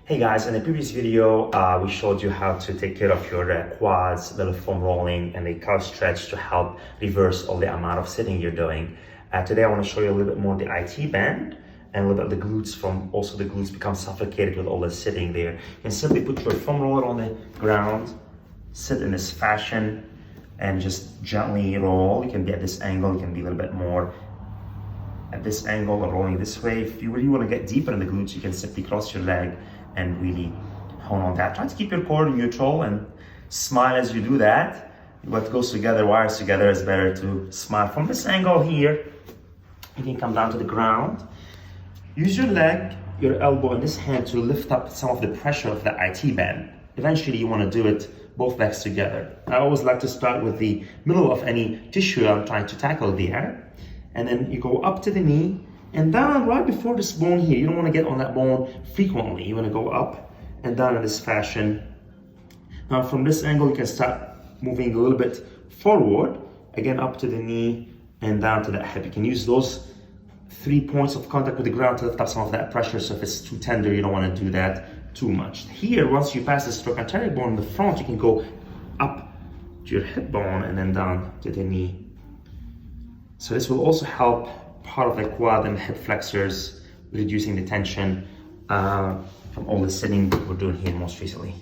Hey guys, in the previous video, we showed you how to take care of your quads, little foam rolling, and the calf stretch to help reverse all the amount of sitting you're doing. Today I want to show you a little bit more the IT band and a little bit of the glutes also the glutes become suffocated with all the sitting there. You can simply put your foam roller on the ground, sit in this fashion, and just gently roll. You can be at this angle, you can be a little bit more at this angle or rolling this way. If you really want to get deeper in the glutes, you can simply cross your leg and really hone on that. Try to keep your core neutral and smile as you do that. What goes together wires together. Is better to smile. From this angle here, you can come down to the ground. Use your leg, your elbow, and this hand to lift up some of the pressure of the IT band. Eventually you want to do it both legs together. I always like to start with the middle of any tissue I'm trying to tackle there. And then you go up to the knee and down right before this bone here. You don't want to get on that bone frequently. You want to go up and down in this fashion. Now from this angle, you can start moving a little bit forward, again up to the knee and down to the hip. You can use those 3 points of contact with the ground to lift up some of that pressure. So if it's too tender, you don't want to do that too much. Here, once you pass the trochanteric bone in the front, you can go up to your hip bone and then down to the knee. So this will also help part of the quad and hip flexors, reducing the tension from all the sitting we're doing here most recently.